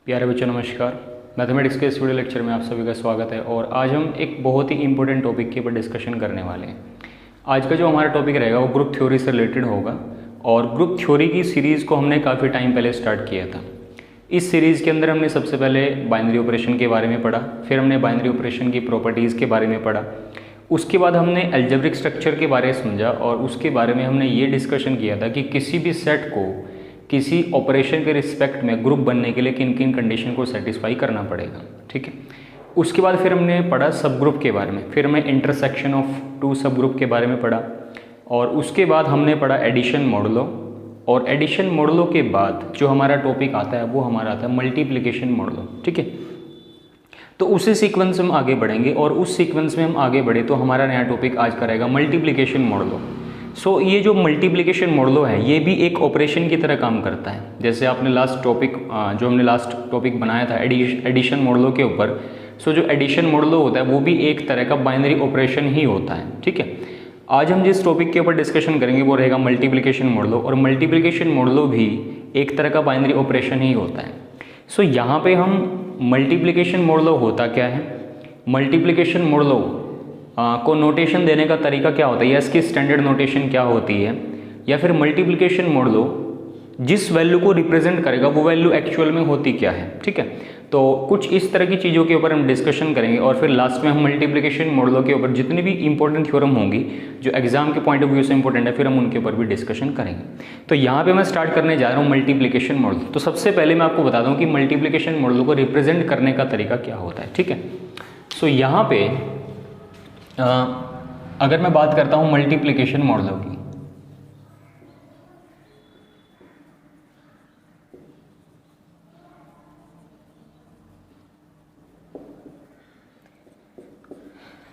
प्यारे बच्चों नमस्कार। मैथमेटिक्स के इस वीडियो लेक्चर में आप सभी का स्वागत है और आज हम एक बहुत ही इंपॉर्टेंट टॉपिक के ऊपर डिस्कशन करने वाले हैं। आज का जो हमारा टॉपिक रहेगा वो ग्रुप थ्योरी से रिलेटेड होगा और ग्रुप थ्योरी की सीरीज़ को हमने काफ़ी टाइम पहले स्टार्ट किया था। इस सीरीज़ के अंदर हमने सबसे पहले बाइनरी ऑपरेशन के बारे में पढ़ा, फिर हमने बाइनरी ऑपरेशन की प्रॉपर्टीज़ के बारे में पढ़ा, उसके बाद हमने अलजेब्रिक स्ट्रक्चर के बारे में समझा और उसके बारे में हमने ये डिस्कशन किया था कि किसी भी सेट को किसी ऑपरेशन के रिस्पेक्ट में ग्रुप बनने के लिए किन किन कंडीशन को सेटिस्फाई करना पड़ेगा। ठीक है, उसके बाद फिर हमने पढ़ा सब ग्रुप के बारे में, फिर हमने इंटरसेक्शन ऑफ टू सब ग्रुप के बारे में पढ़ा और उसके बाद हमने पढ़ा एडिशन मॉडुलो और एडिशन मॉडुलो के बाद जो हमारा टॉपिक आता है वो हमारा आता है मल्टीप्लिकेशन मॉडुलो। ठीक है, तो उसी सीक्वेंस में हम आगे बढ़ेंगे और उस सीक्वेंस में हम आगे बढ़े तो हमारा नया टॉपिक आज का रहेगा मल्टीप्लिकेशन मॉडुलो। सो ये जो मल्टीप्लिकेशन मॉडुलो है ये भी एक ऑपरेशन की तरह काम करता है। जैसे आपने लास्ट टॉपिक जो हमने लास्ट टॉपिक बनाया था एडिशन मॉडुलो के ऊपर, सो जो एडिशन मॉडुलो होता है वो भी एक तरह का बाइनरी ऑपरेशन ही होता है। ठीक है, आज हम जिस टॉपिक के ऊपर डिस्कशन करेंगे वो रहेगा मल्टीप्लिकेशन मॉडुलो और मल्टीप्लिकेशन मॉडुलो भी एक तरह का बाइनरी ऑपरेशन ही होता है। सो यहाँ पे हम मल्टीप्लिकेशन मॉडुलो होता क्या है, मल्टीप्लिकेशन मॉडुलो को नोटेशन देने का तरीका क्या होता है या इसकी स्टैंडर्ड नोटेशन क्या होती है, या फिर मल्टीप्लिकेशन मॉडुलो जिस वैल्यू को रिप्रेजेंट करेगा वो वैल्यू एक्चुअल में होती क्या है। ठीक है, तो कुछ इस तरह की चीज़ों के ऊपर हम डिस्कशन करेंगे और फिर लास्ट में हम मल्टीप्लिकेशन मॉडुलो के ऊपर जितनी भी इंपॉर्टेंट थ्योरम होंगी जो एग्जाम के पॉइंट ऑफ व्यू से इंपॉर्टेंट है फिर हम उनके ऊपर भी डिस्कशन करेंगे। तो यहाँ पे मैं स्टार्ट करने जा रहा हूँ मल्टीप्लिकेशन मॉडुलो। तो सबसे पहले मैं आपको बता दूँ कि मल्टीप्लिकेशन मॉडुलो को रिप्रेजेंट करने का तरीका क्या होता है। ठीक है, सो यहाँ पे अगर मैं बात करता हूँ मल्टीप्लिकेशन मॉडुलो की,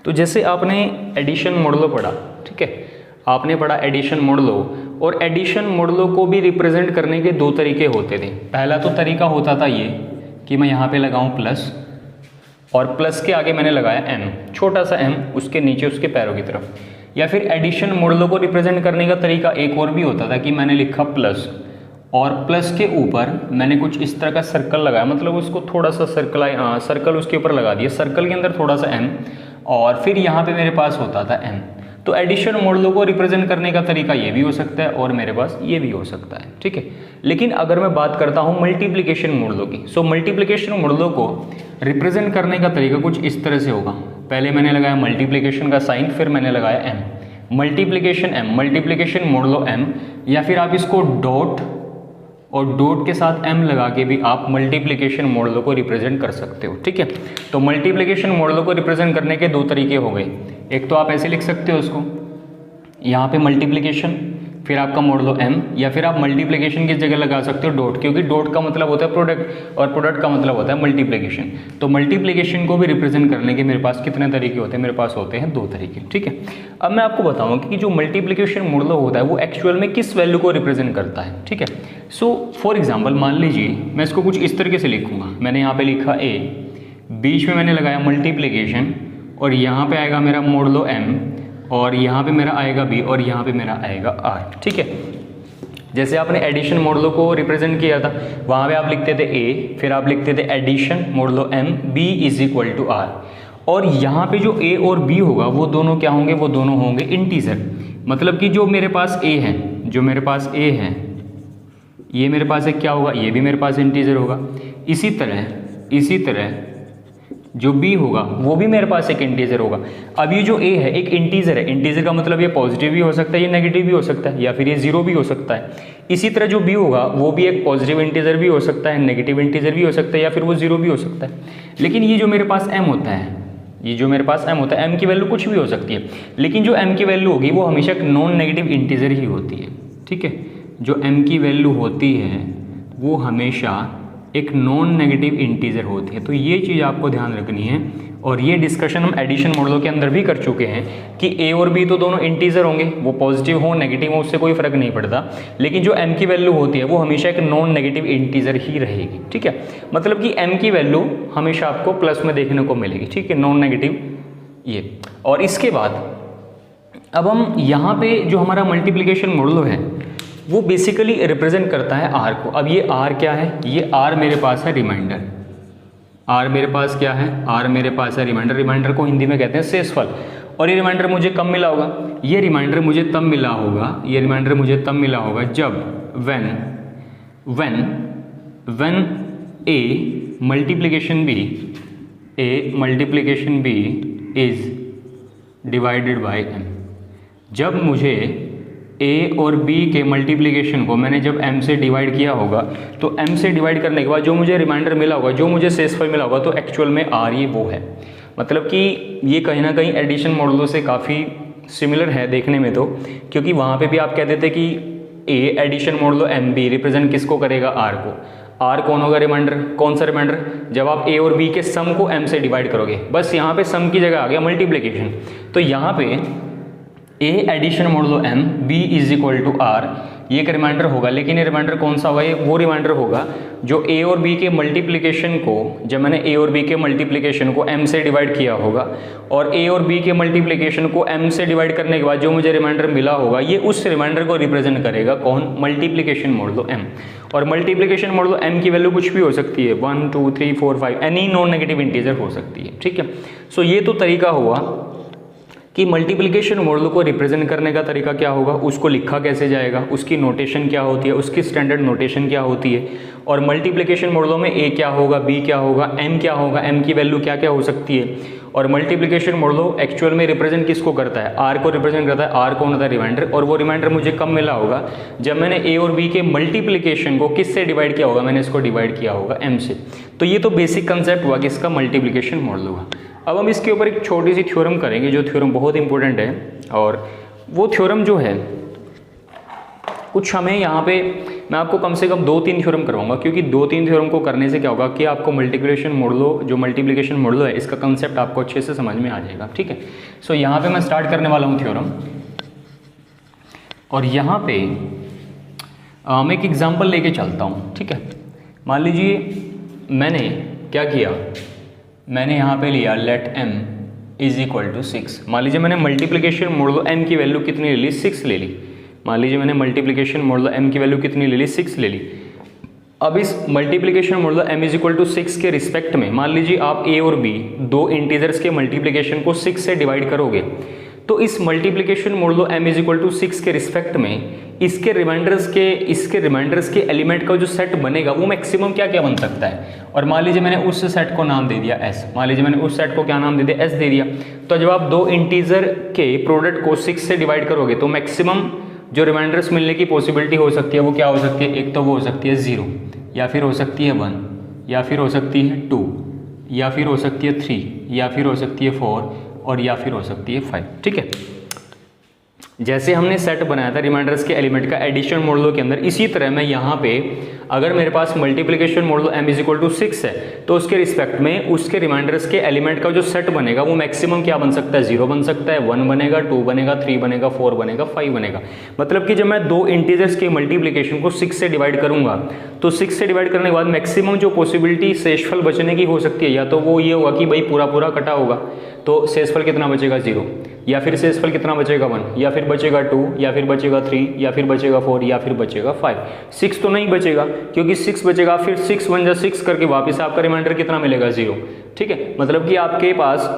तो जैसे आपने एडिशन मॉडुलो पढ़ा, ठीक है, आपने पढ़ा एडिशन मॉडुलो और एडिशन मॉडुलो को भी रिप्रेजेंट करने के दो तरीके होते थे। पहला तो तरीका होता था ये कि मैं यहाँ पे लगाऊं प्लस और प्लस के आगे मैंने लगाया एम, छोटा सा एम उसके नीचे उसके पैरों की तरफ, या फिर एडिशन मॉडुलो को रिप्रेजेंट करने का तरीका एक और भी होता था कि मैंने लिखा प्लस और प्लस के ऊपर मैंने कुछ इस तरह का सर्कल लगाया, मतलब उसको थोड़ा सा सर्कल उसके ऊपर लगा दिया, सर्कल के अंदर थोड़ा सा एम और फिर यहाँ पे मेरे पास होता था एम। तो एडिशन मॉडुलो को रिप्रेजेंट करने का तरीका ये भी हो सकता है और मेरे पास ये भी हो सकता है। ठीक है, लेकिन अगर मैं बात करता हूँ मल्टीप्लिकेशन मॉडुलो की, सो मल्टीप्लिकेशन मॉडुलो को रिप्रेजेंट करने का तरीका कुछ इस तरह से होगा। पहले मैंने लगाया मल्टीप्लिकेशन का साइन, फिर मैंने लगाया M, multiplication M, multiplication modulo M, या फिर आप इसको डॉट और डॉट के साथ m लगा के भी आप मल्टीप्लिकेशन मॉडुलो को रिप्रेजेंट कर सकते हो। ठीक है, तो मल्टीप्लिकेशन मॉडुलो को रिप्रेजेंट करने के दो तरीके हो गए। एक तो आप ऐसे लिख सकते हो उसको, यहाँ पे मल्टीप्लिकेशन फिर आपका मॉडुलो m, या फिर आप मल्टीप्लिकेशन की जगह लगा सकते हो डॉट, क्योंकि डॉट का मतलब होता है प्रोडक्ट और प्रोडक्ट का मतलब होता है मल्टीप्लिकेशन। तो मल्टीप्लिकेशन को भी रिप्रेजेंट करने के मेरे पास कितने तरीके होते हैं, मेरे पास होते हैं दो तरीके। ठीक है, अब मैं आपको बताऊंगा कि जो मल्टीप्लिकेशन मॉडुलो होता है वो एक्चुअल में किस वैल्यू को रिप्रेजेंट करता है। ठीक है, सो फॉर एग्जाम्पल मान लीजिए मैं इसको कुछ इस तरीके से लिखूंगा, मैंने यहाँ पे लिखा a, बीच में मैंने लगाया मल्टीप्लिकेशन और यहाँ पे आएगा मेरा मॉडुलो m और यहाँ पे मेरा आएगा b और यहाँ पे मेरा आएगा r। ठीक है, जैसे आपने एडिशन मॉडुलो को रिप्रेजेंट किया था वहाँ पे आप लिखते थे a, फिर आप लिखते थे addition modulo m b is equal to r, और यहाँ पे जो a और b होगा वो दोनों क्या होंगे, वो दोनों होंगे इंटीजर। मतलब कि जो मेरे पास a है, जो मेरे पास a है ये मेरे पास एक क्या होगा, ये भी मेरे पास इंटीजर होगा। इसी तरह जो b होगा वो भी मेरे पास एक इंटीजर होगा। अब ये जो a है एक इंटीजर है, इंटीजर का मतलब ये पॉजिटिव भी हो सकता है, ये नेगेटिव भी हो सकता है, या फिर ये जीरो भी हो सकता है। इसी तरह जो b होगा वो भी एक पॉजिटिव इंटीजर भी हो सकता है, नेगेटिव इंटीजर भी हो सकता है, या फिर वो जीरो भी हो सकता है। लेकिन ये जो मेरे पास m होता है, ये जो मेरे पास m होता है, m की वैल्यू कुछ भी हो सकती है, लेकिन जो m की वैल्यू होगी वो हमेशा एक नॉन नेगेटिव इंटीजर ही होती है। ठीक है, जो m की वैल्यू होती है वो हमेशा एक नॉन नेगेटिव इंटीजर होती है। तो ये चीज़ आपको ध्यान रखनी है और ये डिस्कशन हम एडिशन मॉडुलो के अंदर भी कर चुके हैं कि a और b तो दोनों इंटीजर होंगे, वो पॉजिटिव हो नेगेटिव हो उससे कोई फर्क नहीं पड़ता, लेकिन जो m की वैल्यू होती है वो हमेशा एक नॉन नेगेटिव इंटीजर ही रहेगी। ठीक है, मतलब कि m की वैल्यू हमेशा आपको प्लस में देखने को मिलेगी। ठीक है, नॉन नेगेटिव ये। और इसके बाद अब हम यहाँ पे जो हमारा मल्टीप्लिकेशन मॉडुलो है वो बेसिकली रिप्रेजेंट करता है आर को। अब ये आर क्या है, ये आर मेरे पास है रिमाइंडर, आर मेरे पास क्या है, आर मेरे पास है रिमाइंडर। रिमाइंडर को हिंदी में कहते हैं शेषफल। और ये रिमाइंडर मुझे कब मिला होगा, ये रिमाइंडर मुझे तब मिला होगा, ये रिमाइंडर मुझे तब मिला होगा जब when a multiplication b is divided by m। जब मुझे a और b के मल्टीप्लिकेशन को मैंने जब m से डिवाइड किया होगा, तो m से डिवाइड करने के बाद जो मुझे रिमाइंडर मिला होगा, जो मुझे शेषफल मिला होगा, तो एक्चुअल में r ये वो है। मतलब कि ये कहीं ना कहीं एडिशन मॉडलों से काफ़ी सिमिलर है देखने में, तो क्योंकि वहाँ पे भी आप कहते थे कि a addition modulo m b represent किसको करेगा, r को। r कौन होगा रिमाइंडर, कौन सा रिमाइंडर, जब आप a और b के सम को m से डिवाइड करोगे। बस यहाँ पे सम की जगह आ गया मल्टीप्लिकेशन। तो यहाँ पे a addition modulo m, b is equal to r, ये एक रिमाइंडर होगा। लेकिन ये रिमाइंडर कौन सा होगा, ये वो रिमाइंडर होगा जो a और b के मल्टीप्लिकेशन को, जब मैंने a और b के मल्टीप्लिकेशन को m से डिवाइड किया होगा, और a और b के मल्टीप्लिकेशन को m से डिवाइड करने के बाद जो मुझे रिमाइंडर मिला होगा, ये उस रिमाइंडर को रिप्रेजेंट करेगा। कौन, मल्टीप्लिकेशन मॉडलो m। और मल्टीप्लिकेशन मॉडलो m की वैल्यू कुछ भी हो सकती है, 1 2 3 4 5, एनी नॉन नेगेटिव इंटीजर हो सकती है। ठीक है, सो ये तो तरीका हुआ कि मल्टीप्लिकेशन मॉडल को रिप्रेजेंट करने का तरीका क्या होगा, उसको लिखा कैसे जाएगा, उसकी नोटेशन क्या होती है, उसकी स्टैंडर्ड नोटेशन क्या होती है, और मल्टीप्लिकेशन मॉडलों में a क्या होगा, b क्या होगा, m क्या होगा, m की वैल्यू क्या क्या हो सकती है। और मल्टीप्लिकेशन मॉडलो एक्चुअल में रिप्रेजेंट किसको करता है, r को रिप्रेजेंट करता है। r कौन होता है, रिमाइंडर। और वो रिमाइंडर मुझे कब मिला होगा, जब मैंने a और b के मल्टीप्लिकेशन को किससे डिवाइड किया होगा, मैंने इसको डिवाइड किया होगा m से। तो ये तो बेसिक कंसेप्ट हुआ कि इसका मल्टीप्लिकेशन मॉडल होगा। अब हम इसके ऊपर एक छोटी सी थ्योरम करेंगे, जो थ्योरम बहुत इंपॉर्टेंट है। और वो थ्योरम जो है कुछ हमें यहाँ पे, मैं आपको कम से कम 2-3 थ्योरम करवाऊंगा, क्योंकि 2-3 थ्योरम को करने से क्या होगा कि आपको मल्टीप्लिकेशन मॉडलो, जो मल्टीप्लिकेशन मॉडलो है, इसका कंसेप्ट आपको अच्छे से समझ में आ जाएगा। ठीक है, सो यहाँ पे मैं स्टार्ट करने वाला हूँ थ्योरम। और यहाँ पे मैं एक एग्जाम्पल लेके चलता हूँ। ठीक है, मान लीजिए मैंने क्या किया, मैंने यहाँ पे लिया let m is equal to 6। मान लीजिए मैंने मल्टीप्लिकेशन मॉडलो m की वैल्यू कितनी ले ली, 6 ले ली। मान लीजिए मैंने मल्टीप्लिकेशन मॉडलो m की वैल्यू कितनी ले ली, 6 ले ली। अब इस multiplication modulo m is equal to 6 के रिस्पेक्ट में मान लीजिए आप a और b दो इंटीजर्स के मल्टीप्लिकेशन को 6 से डिवाइड करोगे, तो इस multiplication modulo m is equal to 6 के रिस्पेक्ट में इसके रिमाइंडर्स के एलिमेंट का जो सेट बनेगा वो मैक्सिमम क्या क्या बन सकता है। और मान लीजिए मैंने उस सेट को नाम दे दिया s, मान लीजिए मैंने उस सेट को क्या नाम दे दिया, s दे दिया। तो जब आप दो इंटीजर के प्रोडक्ट को 6 से डिवाइड करोगे, तो मैक्सिमम जो रिमाइंडर्स मिलने की पॉसिबिलिटी हो सकती है वो क्या हो सकती है, एक तो वो हो सकती है 0, या फिर हो सकती है 1, या फिर हो सकती है 2, या फिर हो सकती है 3, या फिर हो सकती है 4, और या फिर हो सकती है 5। ठीक है, जैसे हमने सेट बनाया था रिमाइंडर्स के एलिमेंट का एडिशन मॉडलो के अंदर, इसी तरह मैं यहाँ पे अगर मेरे पास multiplication modulo m is equal to 6 है, तो उसके रिस्पेक्ट में उसके रिमाइंडर्स के एलिमेंट का जो सेट बनेगा वो मैक्सिमम क्या बन सकता है, 0 बन सकता है, 1 बनेगा, 2 बनेगा, 3 बनेगा, 4 बनेगा, 5 बनेगा। मतलब कि जब मैं दो इंटीजर्स के मल्टीप्लिकेशन को 6 से डिवाइड करूंगा, तो 6 से डिवाइड करने के बाद मैक्सिमम जो पॉसिबिलिटी शेषफल बचने की हो सकती है, या तो वो ये होगा कि भाई पूरा पूरा कटा होगा, तो शेषफल कितना बचेगा 0, या फिर शेषफल कितना बचेगा 1, या फिर बचेगा 2, या फिर बचेगा 3, या फिर बचेगा 4, या फिर बचेगा 5। 6 तो नहीं बचेगा, क्योंकि 6 बचेगा, फिर 6 1 जा 6 करके वापस आपका रिमाइंडर कितना मिलेगा 0। ठीक है, मतलब कि आपके पास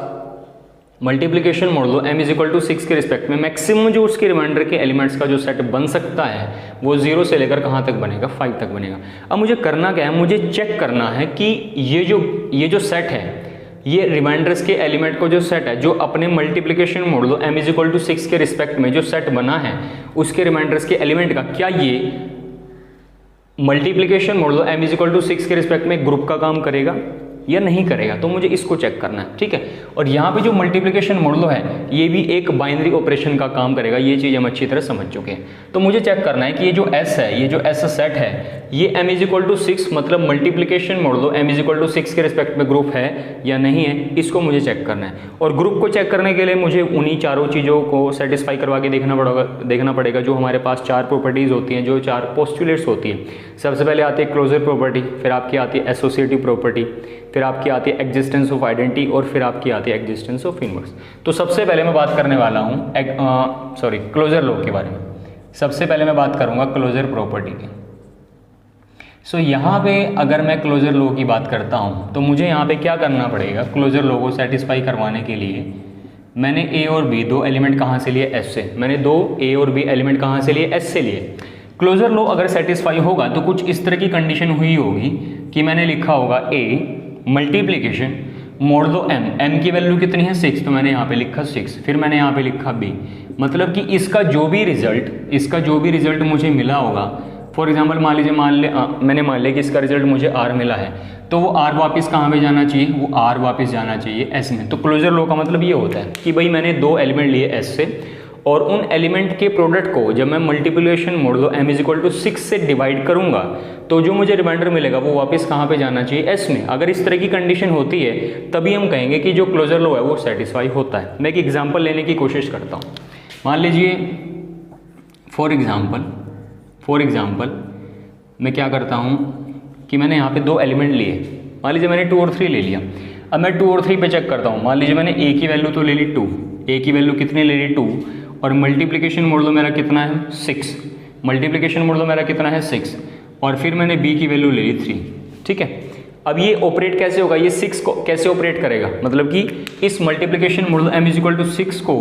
multiplication modulo m is equal to 6 के रिस्पेक्ट में मैक्सिमम जो उसके रिमाइंडर के एलिमेंट्स का जो सेट बन सकता है वो 0 से लेकर कहाँ तक बनेगा, 5 तक बनेगा। अब मुझे करना क्या है, मुझे चेक करना है कि ये जो सेट है, ये रिमाइंडर्स के एलिमेंट को जो सेट है, जो अपने multiplication modulo m is equal to 6 के रिस्पेक्ट में जो सेट बना है, उसके रिमाइंडर्स के एलिमेंट का क्या ये multiplication modulo m is equal to 6 के रिस्पेक्ट में ग्रुप का काम करेगा या नहीं करेगा। तो मुझे इसको चेक करना है। ठीक है, और यहाँ पे जो मल्टीप्लिकेशन मॉडलो है ये भी एक बाइनरी ऑपरेशन का काम करेगा, ये चीज़ हम अच्छी तरह समझ चुके हैं। तो मुझे चेक करना है कि ये जो s है, ये जो s सेट है, ये m इज इक्वल टू 6 मतलब multiplication modulo m is equal to 6 के रिस्पेक्ट में ग्रुप है या नहीं है, इसको मुझे चेक करना है। और ग्रुप को चेक करने के लिए मुझे उन्हीं चारों चीज़ों को सेटिस्फाई करवा के देखना पड़ेगा जो हमारे पास 4 प्रॉपर्टीज़ होती हैं, जो 4 पोस्टुलेट्स होती हैं। सबसे पहले आती है क्लोजर प्रॉपर्टी, फिर आपकी आती है एसोसिएटिव प्रॉपर्टी, फिर आपकी आती है एग्जिस्टेंस ऑफ आइडेंटिटी, और फिर आपकी आती है एग्जिस्टेंस ऑफ इनवर्स। तो सबसे पहले मैं बात करने वाला हूँ क्लोजर लॉ के बारे में। सबसे पहले मैं बात करूँगा क्लोजर प्रॉपर्टी की। सो यहाँ पे अगर मैं क्लोजर लॉ की बात करता हूँ तो मुझे यहाँ पे क्या करना पड़ेगा, क्लोजर लॉ को सेटिस्फाई करवाने के लिए मैंने ए और बी दो एलिमेंट कहाँ से लिए, एस से। मैंने दो ए और बी एलिमेंट कहाँ से लिए, एस से लिए। क्लोजर लॉ अगर सेटिस्फाई होगा तो कुछ इस तरह की कंडीशन हुई होगी कि मैंने लिखा होगा ए मल्टीप्लीकेशन मोड़ दो एम की वैल्यू कितनी है 6, तो मैंने यहाँ पे लिखा 6, फिर मैंने यहाँ पे लिखा बी। मतलब कि इसका जो भी रिजल्ट मुझे मिला होगा, फॉर एग्जाम्पल मान लीजिए मैंने मान लिया कि इसका रिजल्ट मुझे आर मिला है, तो वो आर वापस कहाँ पे जाना चाहिए, वो आर वापस जाना चाहिए एस में। तो क्लोजर लॉ का मतलब ये होता है कि भाई मैंने दो एलिमेंट लिए एस से और उन एलिमेंट के प्रोडक्ट को जब मैं मल्टीप्लिकेशन मोड लो m = 6 से डिवाइड करूंगा तो जो मुझे रिमाइंडर मिलेगा वो वापस कहाँ पे जाना चाहिए, एस में। अगर इस तरह की कंडीशन होती है तभी हम कहेंगे कि जो क्लोजर लॉ है वो सेटिस्फाई होता है। मैं एक एग्जांपल लेने की कोशिश करता हूँ। मान लीजिए फॉर एग्जाम्पल मैं क्या करता हूँ कि मैंने यहाँ पे दो एलिमेंट लिए, मान लीजिए मैंने 2 और 3 ले लिया। अब मैं 2 और 3 पे चेक करता हूँ। मान लीजिए मैंने ए की वैल्यू तो ले ली 2, ए की वैल्यू कितनी ले ली 2, और मल्टीप्लिकेशन मोड लो मेरा कितना है 6, मल्टीप्लिकेशन मोड लो मेरा कितना है 6, और फिर मैंने बी की वैल्यू ले ली 3। ठीक है, अब ये ऑपरेट कैसे होगा, ये 6 को कैसे ऑपरेट करेगा, मतलब कि इस मल्टीप्लिकेशन मोड लो m = 6 को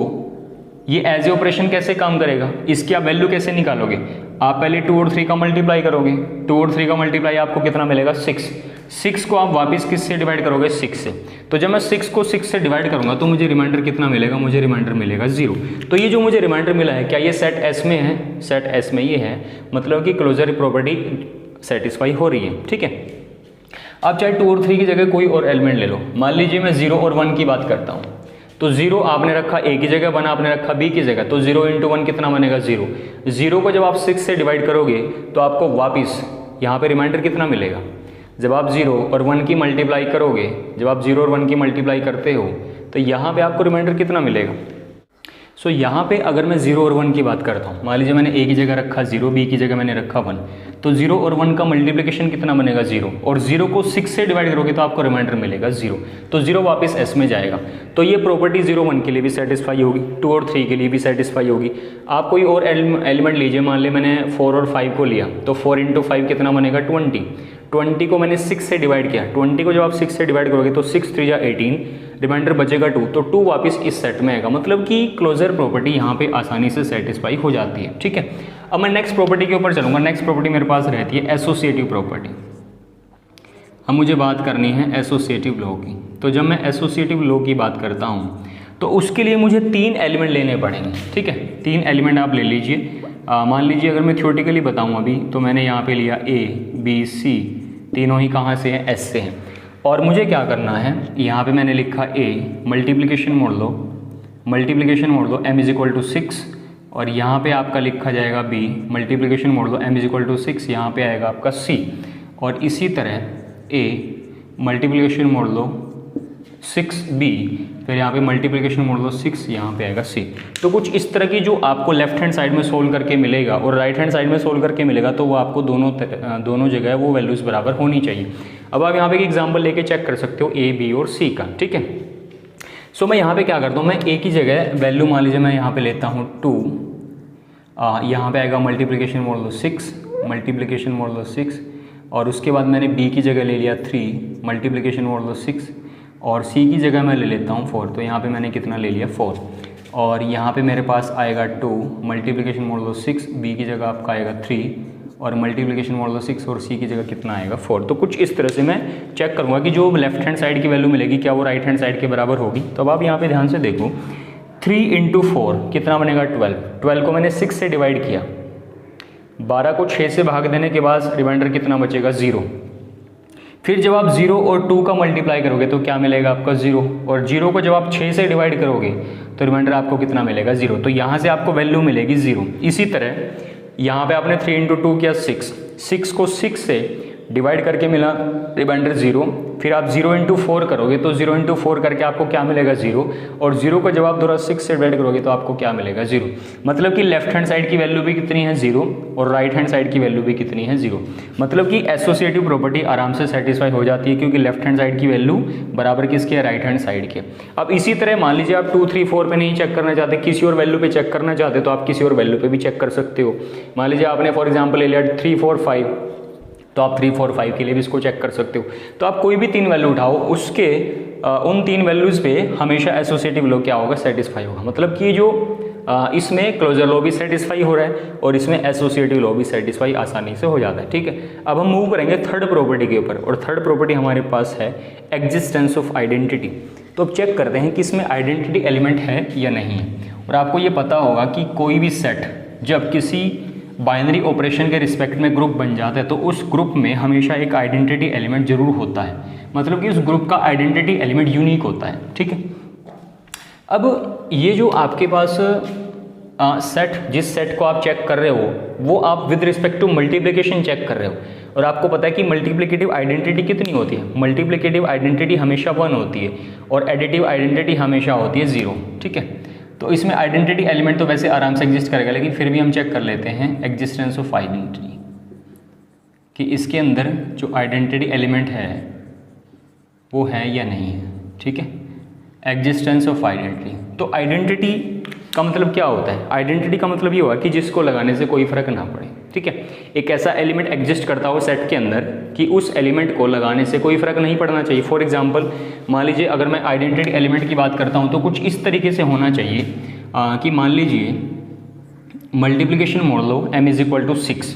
ये एज ए ऑपरेशन कैसे काम करेगा, इसकी आप वैल्यू कैसे निकालोगे। आप पहले 2 और 3 का मल्टीप्लाई करोगे, 2 और 3 का मल्टीप्लाई आपको कितना मिलेगा 6 को आप वापस किससे डिवाइड करोगे 6 से। तो जब मैं 6 को 6 से डिवाइड करूंगा तो मुझे रिमाइंडर कितना मिलेगा, मुझे रिमाइंडर मिलेगा 0। तो ये जो मुझे रिमाइंडर मिला है क्या ये सेट एस में है, सेट एस में ये है, मतलब कि क्लोजर प्रॉपर्टी सेटिस्फाई हो रही है। ठीक है, आप चाहे 2 और 3 की जगह कोई और एलिमेंट ले लो। मान लीजिए मैं 0 और 1 की बात करता हूँ, तो 0 आपने रखा ए की जगह, 1 आपने रखा बी की जगह, तो 0 × 1 कितना बनेगा 0। 0 को जब आप 6 से डिवाइड करोगे तो आपको वापस यहाँ पे रिमाइंडर कितना मिलेगा। जब आप 0 और 1 की मल्टीप्लाई करोगे, जब आप 0 और 1 की मल्टीप्लाई करते हो तो यहाँ पे आपको रिमाइंडर कितना मिलेगा। सो यहाँ पे अगर मैं 0 और 1 की बात करता हूँ, मान लीजिए मैंने ए की जगह रखा 0, बी की जगह मैंने रखा 1, तो 0 और 1 का मल्टीप्लिकेशन कितना बनेगा 0, और 0 को 6 से डिवाइड करोगे तो आपको रिमाइंडर मिलेगा 0, तो 0 वापस एस में जाएगा। तो ये प्रॉपर्टी 0 1 के लिए भी सेटिस्फाई होगी, 2 और 3 के लिए भी सेटिस्फाई होगी। आप कोई और एलिमेंट लीजिए, मान लिया मैंने 4 और 5 को लिया, तो 4 × 5 कितना बनेगा 20 को मैंने 6 से डिवाइड किया, 20 को जब आप 6 से डिवाइड करोगे तो 6 × 3 = 18, रिमाइंडर बचेगा 2, तो 2 वापस इस सेट में आएगा। मतलब कि क्लोजर प्रॉपर्टी यहाँ पे आसानी से सेटिस्फाई हो जाती है। ठीक है, अब मैं नेक्स्ट प्रॉपर्टी के ऊपर चलूँगा। नेक्स्ट प्रॉपर्टी मेरे पास रहती है एसोसिएटिव प्रॉपर्टी। अब मुझे बात करनी है एसोसिएटिव लॉ की। तो जब मैं एसोसिएटिव लॉ की बात करता हूँ तो उसके लिए मुझे 3 एलिमेंट लेने पड़ेंगे। ठीक है, 3 एलिमेंट आप ले लीजिए। मान लीजिए अगर मैं थ्योरेटिकली बताऊँ अभी, तो मैंने यहाँ पे लिया ए बी सी, तीनों ही कहाँ से हैं, एस से हैं। और मुझे क्या करना है, यहाँ पे मैंने लिखा A multiplication mode low m = 6, और यहाँ पे आपका लिखा जाएगा बी मल्टीप्लिकेशन मोड लो m = 6, यहाँ पे आएगा आपका सी, और इसी तरह ए मल्टीप्लिकेशन मोड लो 6b, फिर यहाँ पे मल्टीप्लिकेशन मोड लो 6, यहाँ पे आएगा c। तो कुछ इस तरह की जो आपको लेफ्ट हैंड साइड में सोल्व करके मिलेगा और राइट हैंड साइड में सोल्व करके मिलेगा, तो वो आपको दोनों जगह वो वैल्यूज़ बराबर होनी चाहिए। अब आप यहाँ पे एक एग्जांपल लेके चेक कर सकते हो ए बी और सी का। ठीक है, सो मैं यहाँ पे क्या करता हूँ, मैं ए की जगह वैल्यू मान लीजिए मैं यहाँ पे लेता हूँ 2, यहाँ पे आएगा मल्टीप्लिकेशन मोड लो 6, मल्टीप्लिकेशन मोड लो 6, और उसके बाद मैंने बी की जगह ले लिया 3 मल्टीप्लिकेशन मोड लो 6, और सी की जगह मैं ले लेता हूँ 4, तो यहाँ पे मैंने कितना ले लिया 4, और यहाँ पे मेरे पास आएगा 2 मल्टीप्लिकेशन मोड लो 6, बी की जगह आपका आएगा 3, और मल्टीप्लिकेशन मोड लो 6, और सी की जगह कितना आएगा 4। तो कुछ इस तरह से मैं चेक करूँगा कि जो लेफ्ट हैंड साइड की वैल्यू मिलेगी क्या वो राइट हैंड साइड के बराबर होगी। तो अब आप यहाँ पे ध्यान से देखो, 3 × 4 कितना बनेगा 12 को मैंने 6 से डिवाइड किया, 12 को 6 से भाग देने के बाद रिमाइंडर कितना बचेगा 0। फिर जब आप 0 और 2 का मल्टीप्लाई करोगे तो क्या मिलेगा आपका 0, और 0 को जब आप 6 से डिवाइड करोगे तो रिमाइंडर आपको कितना मिलेगा 0। तो यहाँ से आपको वैल्यू मिलेगी 0। इसी तरह यहाँ पे आपने 3 × 2 किया 6 को 6 से डिवाइड करके मिला रिमाइंडर 0, फिर आप 0 इंटू 4 करोगे तो 0 इंटू 4 करके आपको क्या मिलेगा 0, और 0 को जब आप थोड़ा 6 से डिवाइड करोगे तो आपको क्या मिलेगा 0। मतलब कि लेफ्ट हैंड साइड की वैल्यू भी कितनी है 0 और राइट हैंड साइड की वैल्यू भी कितनी है 0। मतलब कि एसोसिएटिव प्रॉपर्टी आराम से सेटिस्फाई हो जाती है क्योंकि लेफ्ट हैंड साइड की वैल्यू बराबर किसकी है, राइट हैंड साइड के। अब इसी तरह मान लीजिए आप 2, 3, 4 पे नहीं चेक करना चाहते, किसी और वैल्यू पे चेक करना चाहते तो आप किसी और वैल्यू पे भी चेक कर सकते हो। मान लीजिए आपने फॉर एग्जांपल ले लिया 3, 4, 5, तो आप 3, 4, 5 के लिए भी इसको चेक कर सकते हो। तो आप कोई भी 3 वैल्यू उठाओ, उसके उन 3 वैल्यूज़ पे हमेशा एसोसिएटिव लॉ क्या होगा, सेटिस्फाई होगा। मतलब कि जो इसमें क्लोजर लॉ भी सेटिस्फाई हो रहा है और इसमें एसोसिएटिव लॉ भी सेटिस्फाई आसानी से हो जाता है। ठीक है, अब हम मूव करेंगे थर्ड प्रॉपर्टी के ऊपर, और थर्ड प्रॉपर्टी हमारे पास है एग्जिस्टेंस ऑफ आइडेंटिटी। तो अब चेक करते हैं कि इसमें आइडेंटिटी एलिमेंट है या नहीं है। और आपको ये पता होगा कि कोई भी सेट जब किसी बाइनरी ऑपरेशन के रिस्पेक्ट में ग्रुप बन जाता है तो उस ग्रुप में हमेशा एक आइडेंटिटी एलिमेंट जरूर होता है। मतलब कि उस ग्रुप का आइडेंटिटी एलिमेंट यूनिक होता है। ठीक है, अब ये जो आपके पास सेट, जिस सेट को आप चेक कर रहे हो वो आप with respect to multiplication check कर रहे हो, और आपको पता है कि मल्टीप्लिकेटिव आइडेंटिटी कितनी होती है, मल्टीप्लिकेटिव आइडेंटिटी हमेशा 1 होती है और एडिटिव आइडेंटिटी हमेशा होती है 0। ठीक है, तो इसमें आइडेंटिटी एलिमेंट तो वैसे आराम से एग्जिस्ट करेगा, लेकिन फिर भी हम चेक कर लेते हैं एग्जिस्टेंस ऑफ आइडेंटिटी कि इसके अंदर जो आइडेंटिटी एलिमेंट है वो है या नहीं है। ठीक है, एग्जिस्टेंस ऑफ आइडेंटिटी। तो आइडेंटिटी का मतलब क्या होता है, आइडेंटिटी का मतलब ये हुआ कि जिसको लगाने से कोई फर्क ना पड़े। ठीक है, एक ऐसा एलिमेंट एग्जिस्ट करता हो सेट के अंदर कि उस एलिमेंट को लगाने से कोई फर्क नहीं पड़ना चाहिए। फॉर एग्जांपल मान लीजिए अगर मैं आइडेंटिटी एलिमेंट की बात करता हूँ तो कुछ इस तरीके से होना चाहिए कि मान लीजिए मल्टीप्लिकेशन मोड लो m = 6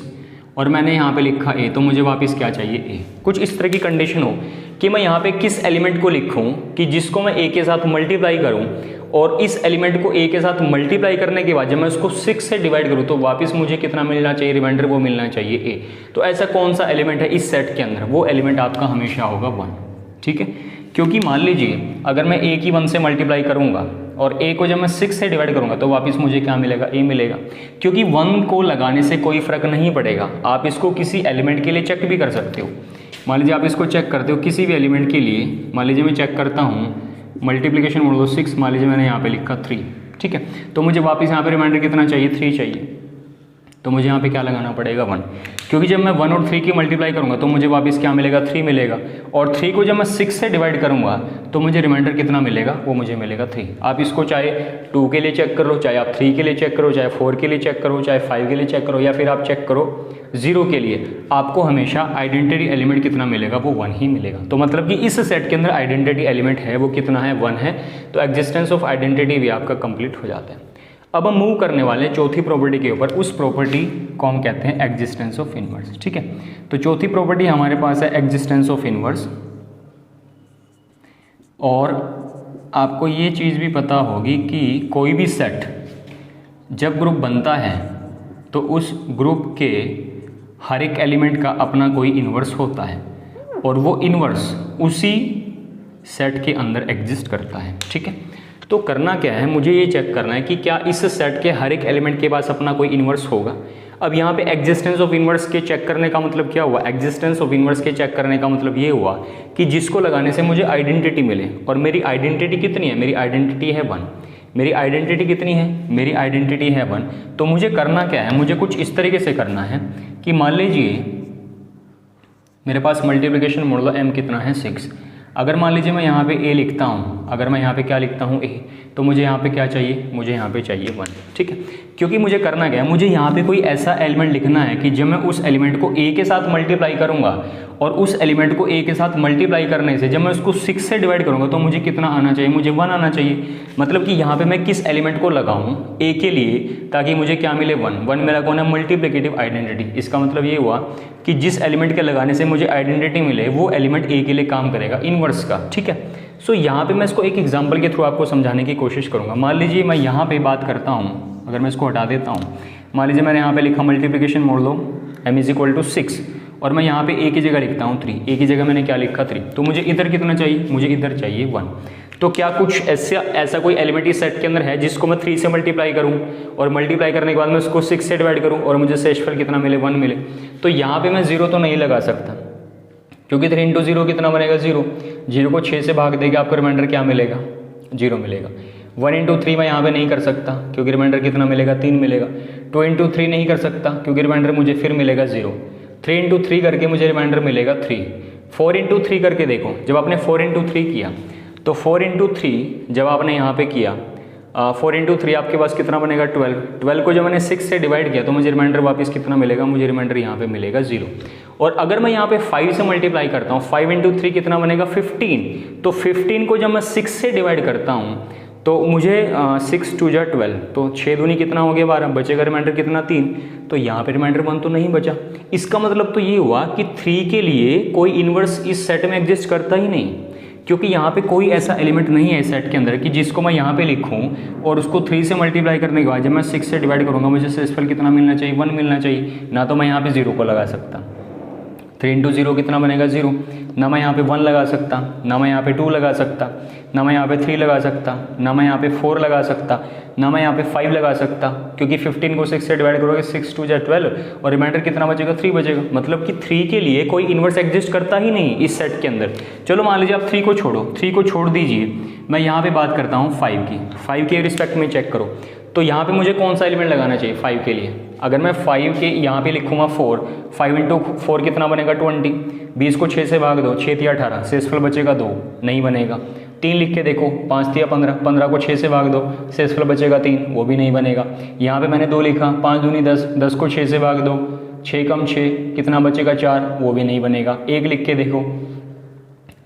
और मैंने यहाँ पे लिखा a, तो मुझे वापस क्या चाहिए a। कुछ इस तरह की कंडीशन हो कि मैं यहाँ पे किस एलिमेंट को लिखूँ कि जिसको मैं a के साथ मल्टीप्लाई करूँ, और इस एलिमेंट को a के साथ मल्टीप्लाई करने के बाद जब मैं उसको 6 से डिवाइड करूँ तो वापस मुझे कितना मिलना चाहिए, रिमाइंडर वो मिलना चाहिए a। तो ऐसा कौन सा एलिमेंट है इस सेट के अंदर, वो एलिमेंट आपका हमेशा होगा 1। ठीक है, क्योंकि मान लीजिए अगर मैं a की 1 से मल्टीप्लाई करूँगा और a को जब मैं 6 से डिवाइड करूँगा तो वापस मुझे क्या मिलेगा, a मिलेगा। क्योंकि 1 को लगाने से कोई फर्क नहीं पड़ेगा। आप इसको किसी एलिमेंट के लिए चेक भी कर सकते हो। मान लीजिए आप इसको चेक करते हो किसी भी एलिमेंट के लिए, मान लीजिए मैं चेक करता हूँ मल्टीप्लिकेशन मोड लो 6, मान लीजिए मैंने यहाँ पे लिखा 3। ठीक है, तो मुझे वापस यहाँ पे रिमाइंडर कितना चाहिए, 3 चाहिए। तो मुझे यहाँ पे क्या लगाना पड़ेगा, 1, क्योंकि जब मैं 1 और 3 की मल्टीप्लाई करूँगा तो मुझे वापस क्या मिलेगा, 3 मिलेगा। और 3 को जब मैं 6 से डिवाइड करूँगा तो मुझे रिमाइंडर कितना मिलेगा, वो मुझे मिलेगा 3। आप इसको चाहे 2 के लिए चेक करो, चाहे आप 3 के लिए चेक करो, चाहे 4 के लिए चेक करो, चाहे 5 के लिए चेक करो, या फिर आप चेक करो 0 के लिए, आपको हमेशा आइडेंटिटी एलिमेंट कितना मिलेगा, वो 1 ही मिलेगा। तो मतलब कि इस सेट के अंदर आइडेंटिटी एलिमेंट है वो कितना है, 1 है। तो एग्जिस्टेंस ऑफ आइडेंटिटी भी आपका कंप्लीट हो जाता है। अब हम मूव करने वाले चौथी प्रॉपर्टी के ऊपर, उस प्रॉपर्टी को हम कहते हैं एग्जिस्टेंस ऑफ इनवर्स। ठीक है, तो चौथी प्रॉपर्टी हमारे पास है एग्जिस्टेंस ऑफ इनवर्स। और आपको ये चीज़ भी पता होगी कि कोई भी सेट जब ग्रुप बनता है तो उस ग्रुप के हर एक एलिमेंट का अपना कोई इनवर्स होता है और वो इनवर्स उसी सेट के अंदर एग्जिस्ट करता है। ठीक है, तो करना क्या है, मुझे ये चेक करना है कि क्या इस सेट के हर एक एलिमेंट के पास अपना कोई इनवर्स होगा। अब यहाँ पे एग्जिस्टेंस ऑफ इनवर्स के चेक करने का मतलब क्या हुआ, एग्जिस्टेंस ऑफ इनवर्स के चेक करने का मतलब ये हुआ कि जिसको लगाने से मुझे आइडेंटिटी मिले, और मेरी आइडेंटिटी कितनी है, मेरी आइडेंटिटी है 1। मेरी आइडेंटिटी कितनी है, मेरी आइडेंटिटी है 1। तो मुझे करना क्या है, मुझे कुछ इस तरीके से करना है कि मान लीजिए मेरे पास मल्टीप्लिकेशन मोड लो m कितना है, 6। अगर मान लीजिए मैं यहाँ पे a लिखता हूँ, अगर मैं यहाँ पे क्या लिखता हूँ, a, तो मुझे यहाँ पे क्या चाहिए, मुझे यहाँ पे चाहिए 1। ठीक है, क्योंकि मुझे करना क्या है, मुझे यहाँ पे कोई ऐसा एलिमेंट लिखना है कि जब मैं उस एलिमेंट को a के साथ मल्टीप्लाई करूँगा और उस एलिमेंट को a के साथ मल्टीप्लाई करने से जब मैं उसको 6 से डिवाइड करूँगा तो मुझे कितना आना चाहिए, मुझे 1 आना चाहिए। मतलब कि यहाँ पे मैं किस एलिमेंट को लगाऊँ a के लिए ताकि मुझे क्या मिले, 1 मेरा कौन है, मल्टीप्लिकेटिव आइडेंटिटी। इसका मतलब ये हुआ कि जिस एलिमेंट के लगाने से मुझे आइडेंटिटी मिले वो एलिमेंट a के लिए काम करेगा, इनवर्स का। ठीक है, सो यहाँ पे मैं इसको एक एग्जाम्पल के थ्रू आपको समझाने की कोशिश करूँगा। मान लीजिए मैं यहाँ पे बात करता हूँ, अगर मैं इसको हटा देता हूँ, मान लीजिए मैंने यहाँ पे लिखा मल्टीप्लिकेशन मोड लो m = 6 और मैं यहाँ पे a की जगह लिखता हूँ 3, a की जगह मैंने क्या लिखा 3, तो मुझे इधर कितना चाहिए, मुझे इधर चाहिए 1। तो क्या कुछ ऐसा कोई एलिमेंट इस सेट के अंदर है जिसको मैं 3 से मल्टीप्लाई करूँ और मल्टीप्लाई करने के बाद मैं उसको 6 से डिवाइड करूँ और मुझे शेषफल कितना मिले, 1 मिले। तो यहाँ पे मैं 0 तो नहीं लगा सकता, क्योंकि 3 इंटू 0 कितना बनेगा 0, 0 को 6 से भाग देगा आपको रिमाइंडर क्या मिलेगा 0 मिलेगा। 1 इंटू 3 मैं यहाँ पे नहीं कर सकता क्योंकि रिमाइंडर कितना मिलेगा 3 मिलेगा। 2 इंटू 3 नहीं कर सकता क्योंकि रिमाइंडर मुझे फिर मिलेगा 0। 3 इंटू 3 करके मुझे रिमाइंडर मिलेगा 3। 4 इंटू 3 करके देखो, जब आपने 4 इंटू 3 किया तो 4 इंटू 3 जब आपने यहाँ पे किया 4 इंटू 3 आपके पास कितना बनेगा 12। 12 को जब मैंने 6 से डिवाइड किया तो मुझे रिमाइंडर वापस कितना मिलेगा, मुझे रिमाइंडर यहाँ पे मिलेगा 0। और अगर मैं यहाँ पे 5 से मल्टीप्लाई करता हूँ, 5 इंटू 3 कितना बनेगा 15। तो 15 को जब मैं 6 से डिवाइड करता हूँ तो मुझे 6 2 जा 12, तो 6 दूनी कितना हो गया 12, बचेगा रिमाइंडर कितना 3। तो यहाँ पे रिमाइंडर 1 तो नहीं बचा। इसका मतलब तो ये हुआ कि 3 के लिए कोई इन्वर्स इस सेट में एग्जिस्ट करता ही नहीं, क्योंकि यहाँ पे कोई ऐसा एलिमेंट नहीं है इस सेट के अंदर कि जिसको मैं यहाँ पे लिखूँ और उसको 3 से मल्टीप्लाई करने के बाद जब मैं 6 से डिवाइड करूँगा मुझे शेषफल कितना मिलना चाहिए 1 मिलना चाहिए। ना तो मैं यहाँ पे 0 को लगा सकता, 3 इंटू 0 कितना बनेगा 0, ना मैं यहाँ पे 1 लगा सकता, ना मैं यहाँ पे 2 लगा सकता, ना मैं यहाँ पे 3 लगा सकता, ना मैं यहाँ पे 4 लगा सकता, ना मैं यहाँ पे 5 लगा सकता, क्योंकि 15 को 6 से डिवाइड करोगे 6 2 जा 12 और रिमाइंडर कितना बचेगा 3 बचेगा। मतलब कि 3 के लिए कोई इन्वर्स एग्जिस्ट करता ही नहीं इस सेट के अंदर। चलो मान लीजिए आप 3 को छोड़ो, 3 को छोड़ दीजिए, मैं यहाँ पे बात करता हूँ 5 की। 5 के रिस्पेक्ट में चेक करो तो यहाँ पे मुझे कौन सा एलिमेंट लगाना चाहिए 5 के लिए। अगर मैं 5 के यहाँ पे लिखूँगा 4, 5 इंटू 4 कितना बनेगा 20, 20 को 6 से भाग दो, 6 3 18, शेषफल बचेगा 2, नहीं बनेगा। 3 लिख के देखो, 5 3 15, 15 को 6 से भाग दो, शेषफल बचेगा 3, वो भी नहीं बनेगा। यहाँ पे मैंने 2 लिखा, 5 दूनी 10, 10 को 6 से भाग दो, 6 कम 6 कितना बचेगा 4, वो भी नहीं बनेगा। 1 लिख के देखो,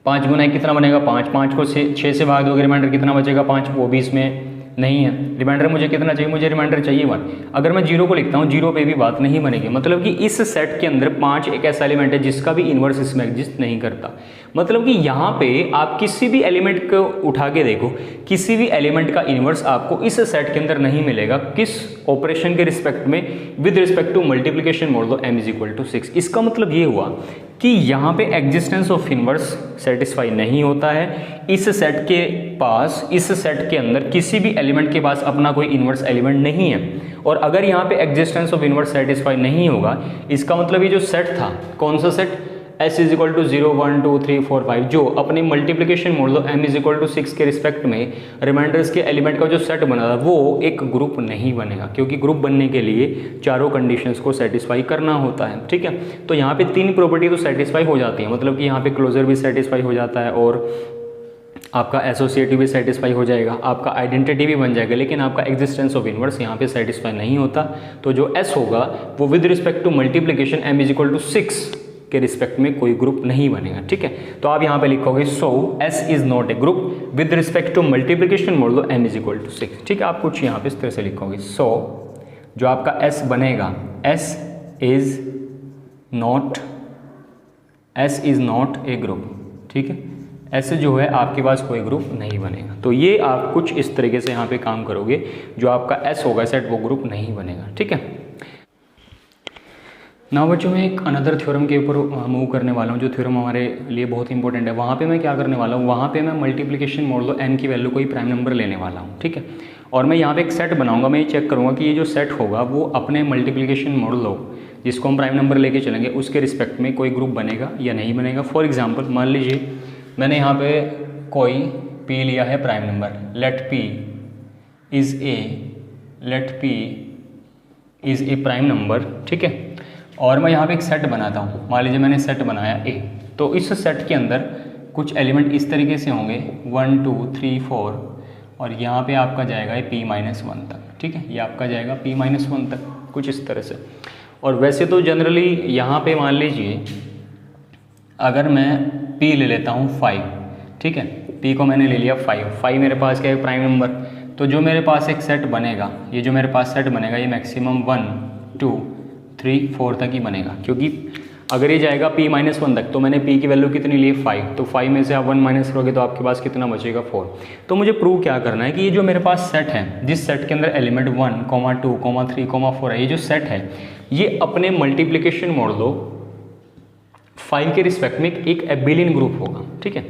5 गुना 1 कितना बनेगा 5, 5 को 6 से भाग दोगे रिमाइंडर कितना बचेगा 5, वो भी इसमें नहीं है। रिमाइंडर मुझे कितना चाहिए, मुझे रिमाइंडर चाहिए 1। अगर मैं 0 को लिखता हूँ 0 पे भी बात नहीं बनेगी। मतलब कि इस सेट के अंदर 5 एक ऐसा एलिमेंट है जिसका भी इन्वर्स इसमें एग्जिस्ट नहीं करता। मतलब कि यहाँ पे आप किसी भी एलिमेंट को उठा के देखो, किसी भी एलिमेंट का इन्वर्स आपको इस सेट के अंदर नहीं मिलेगा। किस ऑपरेशन के रिस्पेक्ट में, with respect to multiplication modulo m = 6। इसका मतलब ये हुआ कि यहाँ पे एग्जिस्टेंस ऑफ इन्वर्स सेटिस्फाई नहीं होता है। इस सेट के पास, इस सेट के अंदर किसी भी एलिमेंट के पास अपना कोई इन्वर्स एलिमेंट नहीं है। और अगर यहाँ पे एग्जिस्टेंस ऑफ इन्वर्स सेटिस्फाई नहीं होगा, इसका मतलब ये जो सेट था, कौन सा सेट, s = 0 1 2 3 4 5, जो अपने मल्टीप्लिकेशन मॉडल m = 6 के रिस्पेक्ट में रिमाइंडर्स के एलिमेंट का जो सेट बना था वो एक ग्रुप नहीं बनेगा, क्योंकि ग्रुप बनने के लिए चारों कंडीशंस को सेटिस्फाई करना होता है। ठीक है, तो यहाँ पे 3 प्रॉपर्टी तो सेटिस्फाई हो जाती है। मतलब कि यहाँ पे क्लोजर भी सेटिस्फाई हो जाता है और आपका एसोसिएटिव भी सेटिस्फाई हो जाएगा, आपका आइडेंटिटी भी बन जाएगा, लेकिन आपका एग्जिस्टेंस ऑफ इन्वर्स यहाँ पे सेटिस्फाई नहीं होता। तो जो s होगा वो with respect to multiplication m = 6 के रिस्पेक्ट में कोई ग्रुप नहीं बनेगा। ठीक है, तो आप यहाँ पे लिखोगे so s is not a group with respect to multiplication modulo m = 6। ठीक है, आप कुछ यहाँ पे इस तरह से लिखोगे, सो जो आपका s बनेगा, s is not a group. ठीक है, ऐसे जो है आपके पास कोई ग्रुप नहीं बनेगा। तो ये आप कुछ इस तरीके से यहाँ पे काम करोगे, जो आपका s होगा सेट वो ग्रुप नहीं बनेगा। ठीक है, ना बच्चों में एक अनदर थ्योरम के ऊपर मूव करने वाला हूँ, जो थ्योरम हमारे लिए बहुत इंपॉर्टेंट है। वहाँ पे मैं क्या करने वाला हूँ, वहाँ पे मैं मल्टीप्लिकेशन मॉडल m की वैल्यू कोई प्राइम नंबर लेने वाला हूँ। ठीक है, और मैं यहाँ पे एक सेट बनाऊँगा, मैं ये चेक करूँगा कि ये जो सेट होगा वो अपने मल्टीप्लिकेशन मॉडल जिसको हम प्राइम नंबर लेके चलेंगे उसके रिस्पेक्ट में कोई ग्रुप बनेगा या नहीं बनेगा। फॉर एग्जाम्पल मान लीजिए मैंने यहाँ पे कोई p लिया है prime number, let p is a prime number. ठीक है, और मैं यहाँ पे एक सेट बनाता हूँ, मान लीजिए मैंने सेट बनाया a, तो इस सेट के अंदर कुछ एलिमेंट इस तरीके से होंगे 1 2 3 4, और यहाँ पे आपका जाएगा p-1 तक। ठीक है, ये आपका जाएगा p-1 तक, कुछ इस तरह से। और वैसे तो जनरली यहाँ पे मान लीजिए अगर मैं p ले लेता हूँ 5, ठीक है, p को मैंने ले लिया 5 मेरे पास क्या है प्राइम नंबर, तो जो मेरे पास एक सेट बनेगा, ये जो मेरे पास सेट बनेगा ये मैक्सिमम 1 2 3 4 तक ही बनेगा, क्योंकि अगर ये जाएगा p-1 तक तो मैंने p की वैल्यू कितनी ली 5, तो 5 में से आप 1 माइनस करोगे तो आपके पास कितना बचेगा 4। तो मुझे प्रूव क्या करना है कि ये जो मेरे पास सेट है, जिस सेट के अंदर एलिमेंट 1, 2, 3, 4 है, ये जो सेट है ये अपने मल्टीप्लिकेशन मॉडल 5 के रिस्पेक्ट में एक एबिलियन ग्रुप होगा। ठीक है,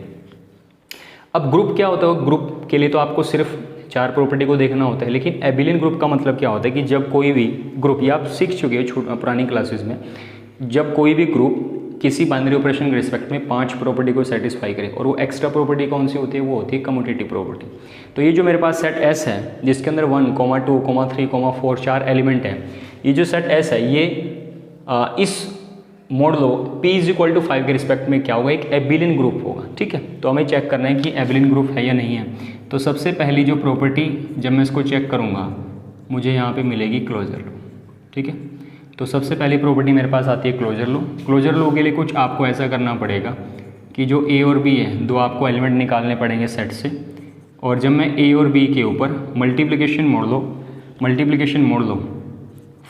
अब ग्रुप क्या होता है, ग्रुप के लिए तो आपको सिर्फ 4 प्रॉपर्टी को देखना होता है, लेकिन एबिलियन ग्रुप का मतलब क्या होता है कि जब कोई भी ग्रुप, ये आप सीख चुके हो पुरानी क्लासेस में, जब कोई भी ग्रुप किसी बाइनरी ऑपरेशन के रिस्पेक्ट में 5 प्रॉपर्टी को सेटिस्फाई करे, और वो एक्स्ट्रा प्रॉपर्टी कौन सी होती है, वो होती है कम्यूटेटिव प्रॉपर्टी। तो ये जो मेरे पास सेट एस है जिसके अंदर 1, 2, 3, 4 4 एलिमेंट हैं, ये जो सेट एस है ये इस मॉडलो p = 5 के रिस्पेक्ट में क्या होगा, एक एबिलियन ग्रुप होगा। ठीक है, तो हमें चेक करना है कि एबिलियन ग्रुप है या नहीं है। तो सबसे पहली जो प्रॉपर्टी जब मैं इसको चेक करूँगा मुझे यहाँ पे मिलेगी क्लोजर लो। ठीक है, तो सबसे पहली प्रॉपर्टी मेरे पास आती है क्लोजर लो। क्लोजर लो के लिए कुछ आपको ऐसा करना पड़ेगा कि जो a और b है, दो आपको एलिमेंट निकालने पड़ेंगे सेट से, और जब मैं a और b के ऊपर मल्टीप्लिकेशन मोड लो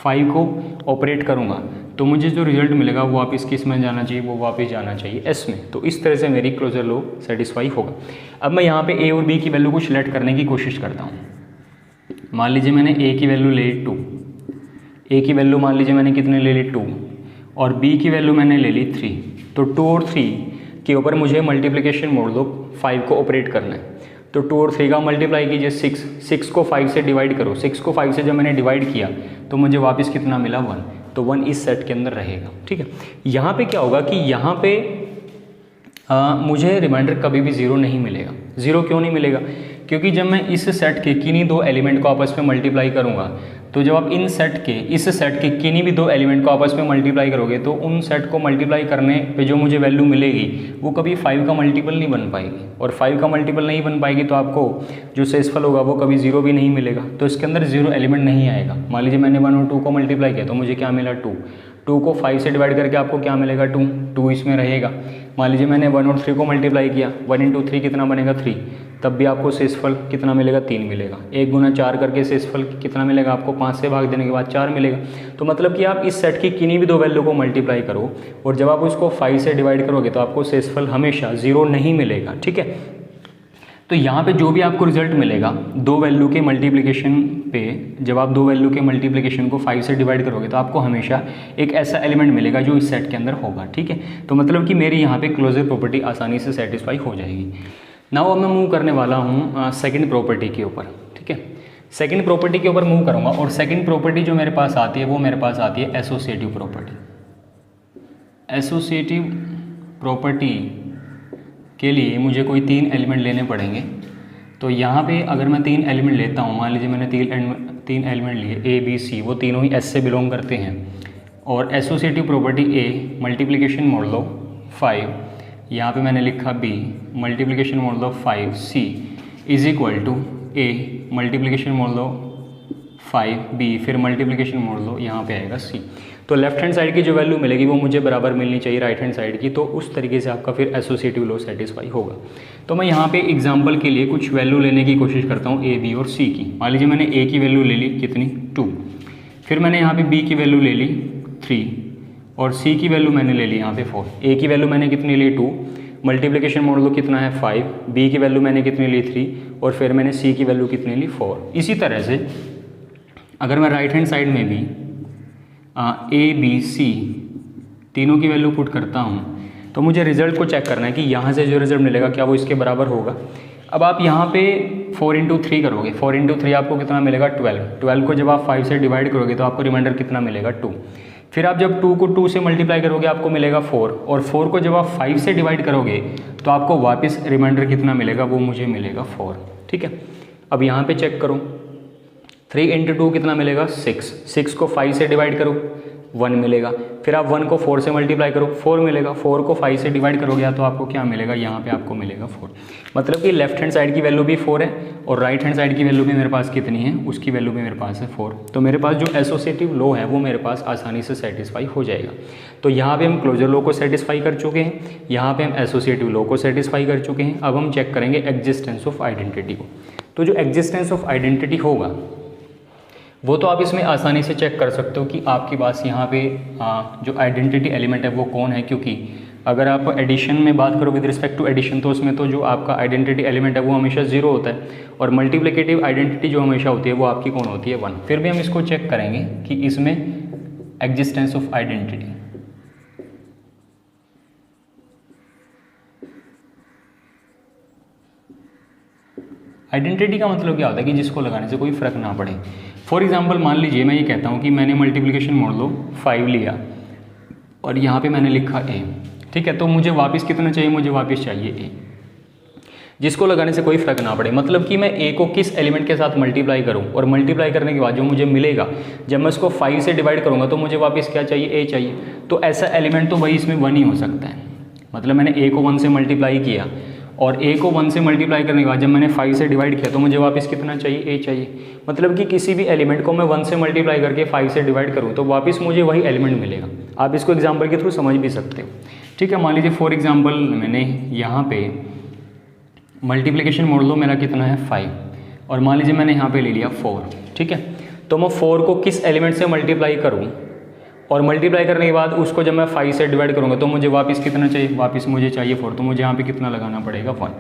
5 को ऑपरेट करूँगा तो मुझे जो रिजल्ट मिलेगा वो वापस किस में जाना चाहिए, वो वापस जाना चाहिए एस में। तो इस तरह से मेरी क्लोजर लो सेटिस्फाई होगा। अब मैं यहाँ पे a और b की वैल्यू को सिलेक्ट करने की कोशिश करता हूँ। मान लीजिए मैंने a की वैल्यू ले ली 2, a की वैल्यू मान लीजिए मैंने कितने ले ली 2, और b की वैल्यू मैंने ले ली 3। तो 2 और 3 के ऊपर मुझे मल्टीप्लिकेशन मोड लो 5 को ऑपरेट करना है। तो 2 और 3 का मल्टीप्लाई कीजिए 6 को 5 से डिवाइड करो। 6 को 5 से जब मैंने डिवाइड किया तो मुझे वापस कितना मिला 1। तो 1 इस सेट के अंदर रहेगा। ठीक है, यहाँ पे क्या होगा कि यहाँ पे मुझे रिमाइंडर कभी भी 0 नहीं मिलेगा। 0 क्यों नहीं मिलेगा, क्योंकि जब मैं इस सेट के किन्हीं दो एलिमेंट को आपस में मल्टीप्लाई करूँगा तो जब आप इस सेट के किन्हीं भी दो एलिमेंट को आपस में मल्टीप्लाई करोगे तो उन सेट को मल्टीप्लाई करने पे जो मुझे वैल्यू मिलेगी वो कभी 5 का मल्टीपल नहीं बन पाएगी, और 5 का मल्टीपल नहीं बन पाएगी तो आपको जो शेषफल होगा वो कभी 0 भी नहीं मिलेगा। तो इसके अंदर 0 एलिमेंट नहीं आएगा। मान लीजिए मैंने 1 और 2 को मल्टीप्लाई किया तो मुझे क्या मिला 2 को 5 से डिवाइड करके आपको क्या मिलेगा 2 इसमें रहेगा। मान लीजिए मैंने 1 और 3 को मल्टीप्लाई किया, 1 × 3 कितना बनेगा 3, तब भी आपको शेषफल कितना मिलेगा 3 मिलेगा। 1 × 4 करके शेषफल कितना मिलेगा आपको, 5 से भाग देने के बाद 4 मिलेगा। तो मतलब कि आप इस सेट की किन्हीं भी दो वैल्यू को मल्टीप्लाई करो और जब आप उसको 5 से डिवाइड करोगे तो आपको शेषफल हमेशा 0 नहीं मिलेगा। ठीक है, तो यहाँ पे जो भी आपको रिजल्ट मिलेगा दो वैल्यू के मल्टीप्लिकेशन पे, जब आप दो वैल्यू के मल्टीप्लिकेशन को 5 से डिवाइड करोगे तो आपको हमेशा एक ऐसा एलिमेंट मिलेगा जो इस सेट के अंदर होगा। ठीक है, तो मतलब कि मेरी यहाँ पे क्लोजर प्रॉपर्टी आसानी से सेटिस्फाई हो जाएगी। नाउ अब मैं मूव करने वाला हूँ सेकंड प्रॉपर्टी के ऊपर। ठीक है, सेकंड प्रॉपर्टी के ऊपर मूव करूँगा, और सेकंड प्रॉपर्टी जो मेरे पास आती है वो मेरे पास आती है एसोसिएटिव प्रॉपर्टी। एसोसिएटिव प्रॉपर्टी के लिए मुझे कोई 3 एलिमेंट लेने पड़ेंगे। तो यहाँ पे अगर मैं 3 एलिमेंट लेता हूँ, मान लीजिए मैंने 3 एलिमेंट लिए A B C, वो तीनों ही S से बिलोंग करते हैं, और associative property A multiplication modulo 5, यहाँ पे मैंने लिखा B multiplication modulo 5 C is equal to A multiplication modulo 5 B, फिर मल्टीप्लिकेशन मोड लो यहाँ पे आएगा C। तो लेफ्ट हैंड साइड की जो वैल्यू मिलेगी वो मुझे बराबर मिलनी चाहिए राइट हैंड साइड की, तो उस तरीके से आपका फिर एसोसिएटिव लॉ सेटिस्फाई होगा। तो मैं यहाँ पे एग्जांपल के लिए कुछ वैल्यू लेने की कोशिश करता हूँ A B और C की। मान लीजिए मैंने A की वैल्यू ले ली कितनी 2, फिर मैंने यहाँ पे B की वैल्यू ले ली 3, और C की वैल्यू मैंने ले ली यहाँ पे 4। A की वैल्यू मैंने कितनी ली 2, मल्टीप्लिकेशन मोड लो कितना है 5, B की वैल्यू मैंने कितनी ली 3, और फिर मैंने C की वैल्यू कितनी ली 4। इसी तरह से अगर मैं राइट हैंड साइड में भी A B C तीनों की वैल्यू पुट करता हूँ तो मुझे रिजल्ट को चेक करना है कि यहाँ से जो रिजल्ट मिलेगा क्या वो इसके बराबर होगा। अब आप यहाँ पे 4 × 3 करोगे, 4 × 3 आपको कितना मिलेगा 12 को जब आप 5 से डिवाइड करोगे तो आपको रिमाइंडर कितना मिलेगा 2। फिर आप जब 2 को 2 से मल्टीप्लाई करोगे आपको मिलेगा 4, और 4 को जब आप 5 से डिवाइड करोगे तो आपको वापस रिमाइंडर कितना मिलेगा, वो मुझे मिलेगा 4। ठीक है, अब यहाँ पे चेक करो 3 × 2 कितना मिलेगा 6 को 5 से डिवाइड करो 1 मिलेगा, फिर आप 1 को 4 से मल्टीप्लाई करो 4 मिलेगा, 4 को 5 से डिवाइड करोगे तो आपको क्या मिलेगा, यहाँ पे आपको मिलेगा 4। मतलब कि लेफ्ट हैंड साइड की वैल्यू भी 4 है और राइट हैंड साइड की वैल्यू भी मेरे पास कितनी है, उसकी वैल्यू भी मेरे पास है 4। तो मेरे पास जो एसोसिएटिव लॉ है वो मेरे पास आसानी से सेटिस्फाई हो जाएगा। तो यहाँ पे हम क्लोजर लॉ को सेटिस्फाई कर चुके हैं, यहाँ पे हम एसोसिएटिव लॉ को सेटिस्फाई कर चुके हैं। अब हम चेक करेंगे एग्जिस्टेंस ऑफ आइडेंटिटी को। तो जो एग्जिस्टेंस ऑफ आइडेंटिटी होगा वो तो आप इसमें आसानी से चेक कर सकते हो कि आपके पास यहाँ पे जो आइडेंटिटी एलिमेंट है वो कौन है, क्योंकि अगर आप एडिशन में बात करो विद रिस्पेक्ट टू एडिशन तो उसमें तो जो आपका आइडेंटिटी एलिमेंट है वो हमेशा 0 होता है, और मल्टीप्लिकेटिव आइडेंटिटी जो हमेशा होती है वो आपकी कौन होती है 1। फिर भी हम इसको चेक करेंगे कि इसमें एग्जिस्टेंस ऑफ आइडेंटिटी, आइडेंटिटी का मतलब क्या होता है कि जिसको लगाने से कोई फ़र्क ना पड़े। फॉर एग्जांपल मान लीजिए मैं ये कहता हूँ कि मैंने मल्टीप्लिकेशन मोड लो 5 लिया और यहाँ पे मैंने लिखा ए, ठीक है। तो मुझे वापस कितना चाहिए, मुझे वापस चाहिए ए, जिसको लगाने से कोई फर्क ना पड़े। मतलब कि मैं ए को किस एलिमेंट के साथ मल्टीप्लाई करूं, और मल्टीप्लाई करने के बाद जो मुझे मिलेगा, जब मैं उसको 5 से डिवाइड करूंगा तो मुझे वापस क्या चाहिए, ए चाहिए। तो ऐसा एलिमेंट तो वही इसमें 1 ही हो सकता है। मतलब मैंने ए को 1 से मल्टीप्लाई किया, और ए को 1 से मल्टीप्लाई करने के बाद जब मैंने 5 से डिवाइड किया तो मुझे वापस कितना चाहिए, ए चाहिए। मतलब कि किसी भी एलिमेंट को मैं 1 से मल्टीप्लाई करके 5 से डिवाइड करूँ तो वापस मुझे वही एलिमेंट मिलेगा। आप इसको एग्जाम्पल के थ्रू समझ भी सकते हो, ठीक है। मान लीजिए फॉर एग्जाम्पल मैंने यहाँ पे मल्टीप्लिकेशन मोड लो, मेरा कितना है 5, और मान लीजिए मैंने यहाँ पे ले लिया 4, ठीक है। तो मैं 4 को किस एलिमेंट से मल्टीप्लाई करूँ, और मल्टीप्लाई करने के बाद उसको जब मैं 5 से डिवाइड करूँगा तो मुझे वापस कितना चाहिए, वापस मुझे चाहिए 4। तो मुझे यहाँ पे कितना लगाना पड़ेगा 1,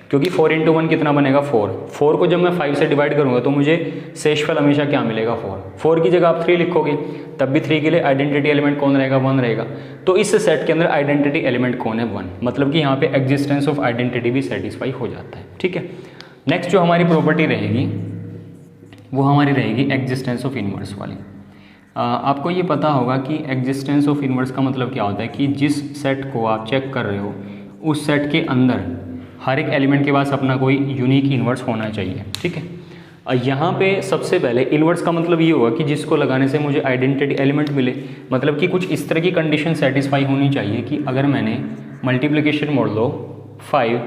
क्योंकि 4 × 1 कितना बनेगा 4। 4 को जब मैं 5 से डिवाइड करूँगा तो मुझे शेषफल हमेशा क्या मिलेगा 4। 4 की जगह आप 3 लिखोगे, तब भी 3 के लिए आइडेंटिटी एलिमेंट कौन रहेगा, 1 रहेगा। तो इस सेट के अंदर आइडेंटिटी एलिमेंट कौन है, 1। मतलब कि यहाँ पे एग्जिस्टेंस ऑफ आइडेंटिटी भी सेटिस्फाई हो जाता है, ठीक है। नेक्स्ट जो हमारी प्रॉपर्टी रहेगी वो हमारी रहेगी एग्जिस्टेंस ऑफ इनवर्स वाली। आपको ये पता होगा कि एग्जिस्टेंस ऑफ इनवर्स का मतलब क्या होता है कि जिस सेट को आप चेक कर रहे हो उस सेट के अंदर हर एक एलिमेंट के पास अपना कोई यूनिक इनवर्स होना चाहिए, ठीक है। यहाँ पे सबसे पहले इनवर्स का मतलब ये होगा कि जिसको लगाने से मुझे आइडेंटिटी एलिमेंट मिले। मतलब कि कुछ इस तरह की कंडीशन सेटिस्फाई होनी चाहिए कि अगर मैंने मल्टीप्लिकेशन मोड लो 5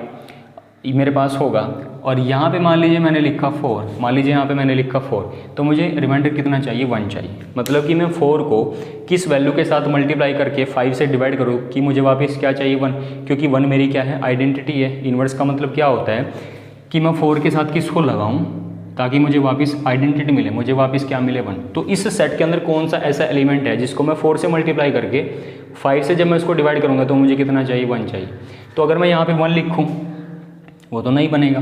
मेरे पास होगा, और यहाँ पे मान लीजिए मैंने लिखा 4, मान लीजिए यहाँ पे मैंने लिखा 4, तो मुझे रिमाइंडर कितना चाहिए, 1 चाहिए। मतलब कि मैं 4 को किस वैल्यू के साथ मल्टीप्लाई करके 5 से डिवाइड करूँ कि मुझे वापस क्या चाहिए, 1, क्योंकि 1 मेरी क्या है, आइडेंटिटी है। इनवर्स का मतलब क्या होता है कि मैं 4 के साथ किसको लगाऊँ ताकि मुझे वापस आइडेंटिटी मिले, मुझे वापस क्या मिले, 1। तो इस सेट के अंदर कौन सा ऐसा एलिमेंट है जिसको मैं 4 से मल्टीप्लाई करके 5 से जब मैं इसको डिवाइड करूँगा तो मुझे कितना चाहिए, 1 चाहिए। तो अगर मैं यहाँ पर 1 लिखूँ वो तो नहीं बनेगा।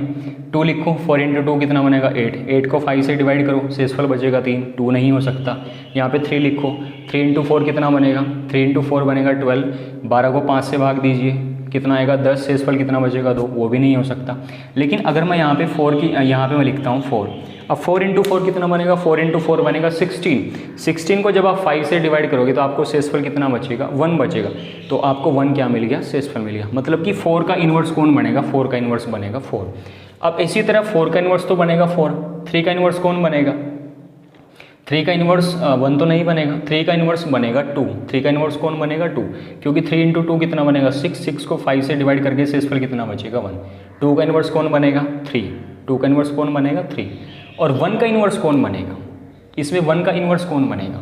2 लिखो, 4 × 2 कितना बनेगा, 8। 8 को 5 से डिवाइड करो, शेषफल बचेगा 3, 2 नहीं हो सकता। यहाँ पे 3 लिखो, 3 × 4 कितना बनेगा, 3 × 4 बनेगा 12। 12 को 5 से भाग दीजिए, कितना आएगा 10, शेषफल कितना बचेगा 2, वो भी नहीं हो सकता। लेकिन अगर मैं यहाँ पे 4 की यहाँ पे मैं लिखता हूँ 4, अब 4 × 4 कितना बनेगा, 4 × 4 बनेगा 16। 16 को जब आप 5 से डिवाइड करोगे तो आपको शेषफल कितना बचेगा, 1 बचेगा। तो आपको 1 क्या मिल गया, शेषफल मिल गया। मतलब कि 4 का इन्वर्स कौन बनेगा, 4 का इन्वर्स बनेगा 4। अब इसी तरह 4 का इन्वर्स तो बनेगा 4, 3 का इन्वर्स कौन बनेगा, 3 का इन्वर्स 1 तो नहीं बनेगा, 3 का इन्वर्स बनेगा 2। 3 का इन्वर्स कौन बनेगा, 2, क्योंकि 3 × 2 कितना बनेगा 6। 6 को 5 से डिवाइड करके शेषफल कितना बचेगा, 1। 2 का इन्वर्स कौन बनेगा, 3। 2 का इन्वर्स कौन बनेगा, 3। और 1 का इन्वर्स कौन बनेगा, इसमें 1 का इन्वर्स कौन बनेगा,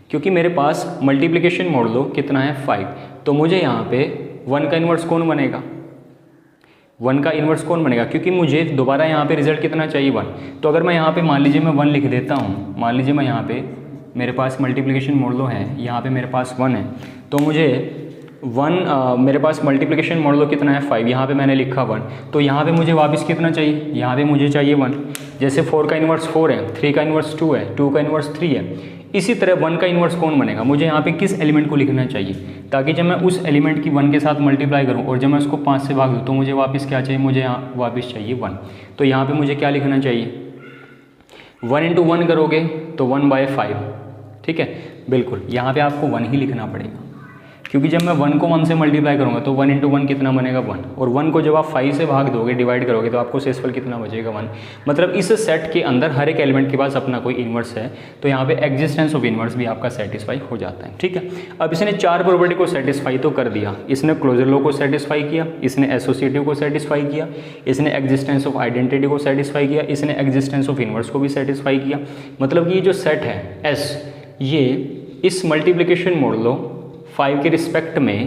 क्योंकि मेरे पास मल्टीप्लिकेशन मोड लो कितना है 5, तो मुझे यहाँ पे 1 का इन्वर्स कौन बनेगा, 1 का इन्वर्स कौन बनेगा, क्योंकि मुझे दोबारा यहाँ पे रिजल्ट कितना चाहिए, 1। तो अगर मैं यहाँ पे मान लीजिए मैं 1 लिख देता हूँ, मान लीजिए मैं यहाँ पे मेरे पास मल्टीप्लिकेशन मोड लो है, यहाँ पे मेरे पास 1 है, तो मुझे 1 मेरे पास मल्टीप्लिकेशन मोड लो कितना है 5, यहाँ पे मैंने लिखा 1, तो यहाँ पे मुझे वापस कितना चाहिए, यहाँ पे मुझे चाहिए 1। जैसे 4 का इन्वर्स 4 है, 3 का इन्वर्स 2 है, 2 का इन्वर्स 3 है, इसी तरह 1 का इन्वर्स कौन बनेगा, मुझे यहाँ पे किस एलिमेंट को लिखना चाहिए, ताकि जब मैं उस एलिमेंट की 1 के साथ मल्टीप्लाई करूँ और जब मैं उसको 5 से भाग दूँ तो मुझे वापस क्या चाहिए, मुझे यहाँ वापस चाहिए 1। तो यहाँ पे मुझे क्या लिखना चाहिए, 1 × 1 करोगे तो 1/5, ठीक है। बिल्कुल यहाँ पे आपको 1 ही लिखना पड़ेगा, क्योंकि जब मैं 1 को 1 से मल्टीप्लाई करूँगा तो 1 × 1 कितना बनेगा, 1। और 1 को जब आप 5 से भाग दोगे, डिवाइड करोगे, तो आपको शेषफल कितना बचेगा, 1। मतलब इस सेट के अंदर हर एक एलिमेंट के पास अपना कोई इन्वर्स है, तो यहाँ पे एग्जिस्टेंस ऑफ इन्वर्स भी आपका सेटिस्फाई हो जाता है, ठीक है। अब इसने 4 प्रॉपर्टी को सेटिस्फाई तो कर दिया, इसने क्लोजर लॉ को सेटिस्फाई किया, इसने एसोसिएटिव को सेटिस्फाई किया, इसने एग्जिस्टेंस ऑफ आइडेंटिटी को सेटिस्फाई किया, इसने एग्जिस्टेंस ऑफ इन्वर्स को भी सेटिस्फाई किया। मतलब कि ये जो सेट है एस, ये इस मल्टीप्लिकेशन मोड लो 5 के रिस्पेक्ट में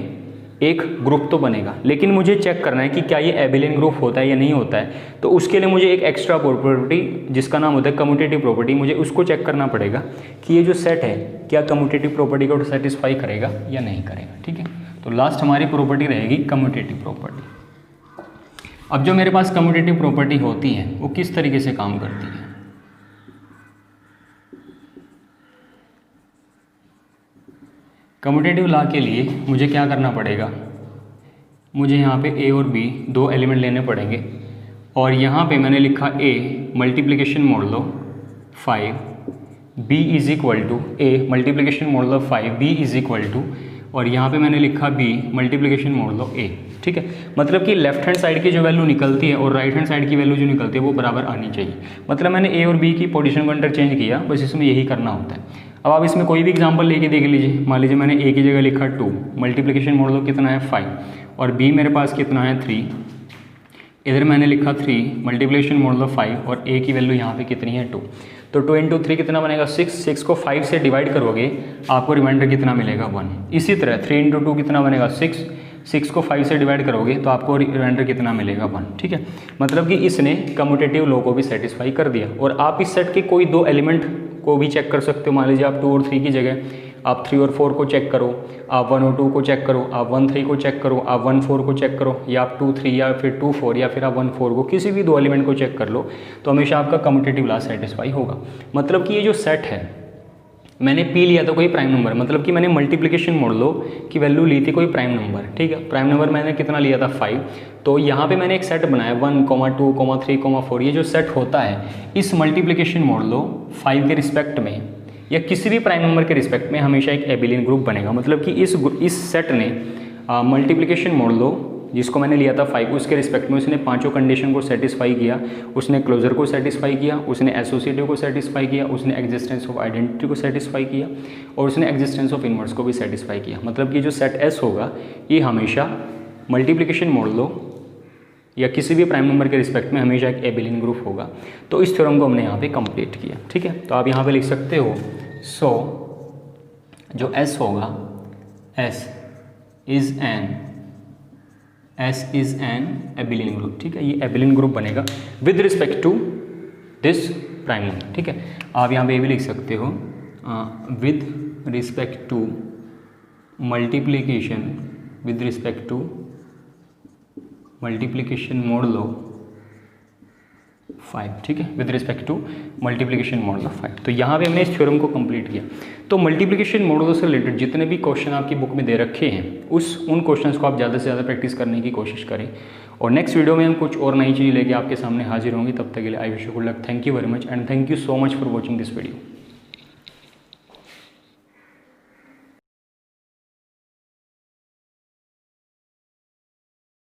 एक ग्रुप तो बनेगा, लेकिन मुझे चेक करना है कि क्या ये एबिलियन ग्रुप होता है या नहीं होता है। तो उसके लिए मुझे एक एक्स्ट्रा प्रॉपर्टी जिसका नाम होता है कम्यूटेटिव प्रॉपर्टी, मुझे उसको चेक करना पड़ेगा कि ये जो सेट है क्या कम्यूटेटिव प्रॉपर्टी को सेटिस्फाई करेगा या नहीं करेगा, ठीक है। तो लास्ट हमारी प्रॉपर्टी रहेगी कम्यूटेटिव प्रॉपर्टी। अब जो मेरे पास कम्यूटेटिव प्रॉपर्टी होती है वो किस तरीके से काम करती है, कम्यूटेटिव लॉ के लिए मुझे क्या करना पड़ेगा, मुझे यहाँ पे ए और बी 2 एलिमेंट लेने पड़ेंगे, और यहाँ पे मैंने लिखा A multiplication modulo 5, B is equal to A multiplication modulo 5, B is equal to और यहाँ पे मैंने लिखा b मल्टीप्लिकेशन मोडुलो a, ठीक है। मतलब कि लेफ्ट हैंड साइड की जो वैल्यू निकलती है और राइट हैंड साइड की वैल्यू जो निकलती है वो बराबर आनी चाहिए। मतलब मैंने a और b की पोजीशन को इंटरचेंज किया, बस इसमें यही करना होता है। अब आप इसमें कोई भी एग्जांपल लेके देख लीजिए। मान लीजिए मैंने a की जगह लिखा 2, मल्टीप्लिकेशन मोडुलो कितना है 5, और b मेरे पास कितना है 3, इधर मैंने लिखा 3 मल्टीप्लिकेशन मोडुलो 5, और a की वैल्यू यहाँ पे कितनी है 2। तो 2 × 3 कितना बनेगा 6, 6 को 5 से डिवाइड करोगे आपको रिमाइंडर कितना मिलेगा 1। इसी तरह 3 × 2 कितना बनेगा 6, 6 को 5 से डिवाइड करोगे तो आपको रिमाइंडर कितना मिलेगा 1, ठीक है। मतलब कि इसने कम्यूटेटिव लॉ को भी सेटिस्फाई कर दिया। और आप इस सेट के कोई दो एलिमेंट को भी चेक कर सकते हो। मान लीजिए आप 2 और 3 की जगह आप 3 और 4 को चेक करो, आप 1 और 2 को चेक करो, आप 1 3 को चेक करो, आप 1 4 को चेक करो, या आप 2 3 या फिर 2 4 या फिर आप 1 4 को, किसी भी दो एलिमेंट को चेक कर लो तो हमेशा आपका कम्यूटेटिव लॉ सेटिस्फाई होगा। मतलब कि ये जो सेट है, मैंने पी लिया था कोई प्राइम नंबर, मतलब कि मैंने मल्टीप्लिकेशन मोडुलो की वैल्यू ली थी कोई प्राइम नंबर, ठीक है। प्राइम नंबर मैंने कितना लिया था 5, तो यहाँ पे मैंने एक सेट बनाया 1, 2, 3, 4। ये जो सेट होता है इस मल्टीप्लिकेशन मोडुलो 5 के रिस्पेक्ट में या किसी भी प्राइम नंबर के रिस्पेक्ट में हमेशा एक एबिलियन ग्रुप बनेगा। मतलब कि इस सेट ने मल्टीप्लिकेशन मोडुलो जिसको मैंने लिया था 5, उसके रिस्पेक्ट में उसने पांचों कंडीशन को सेटिस्फाई किया। उसने क्लोजर को सेटिस्फाई किया, उसने एसोसिएटिव को सेटिस्फाई किया, उसने एग्जिस्टेंस ऑफ आइडेंटिटी को सेटिस्फाई किया, और उसने एग्जिस्टेंस ऑफ इनवर्स को भी सेटिस्फाई किया। मतलब कि जो सेट एस होगा ये हमेशा मल्टीप्लिकेशन मोडुलो या किसी भी प्राइम नंबर के रिस्पेक्ट में हमेशा एक एबिलियन ग्रुप होगा। तो इस थ्योरम को हमने यहाँ पे कंप्लीट किया, ठीक है। तो आप यहाँ पे लिख सकते हो, सो जो एस होगा, S is an abelian group, ठीक है। ये एबिलियन ग्रुप बनेगा with respect to this prime number, ठीक है। आप यहाँ पे ये भी लिख सकते हो with respect to multiplication, with respect to multiplication modulo 5, ठीक है, with respect to multiplication modulo 5। तो यहाँ पे हमने इस थ्योरम को कंप्लीट किया। तो मल्टीप्लिकेशन मोडुलो से रिलेटेड जितने भी क्वेश्चन आपकी बुक में दे रखे हैं उन क्वेश्चंस को आप ज़्यादा से ज़्यादा प्रैक्टिस करने की कोशिश करें। और नेक्स्ट वीडियो में हम कुछ और नई चीज़ लेके आपके सामने हाजिर होंगे। तब तक के लिए I wish you good luck. Thank you very much and thank you so much for watching this video.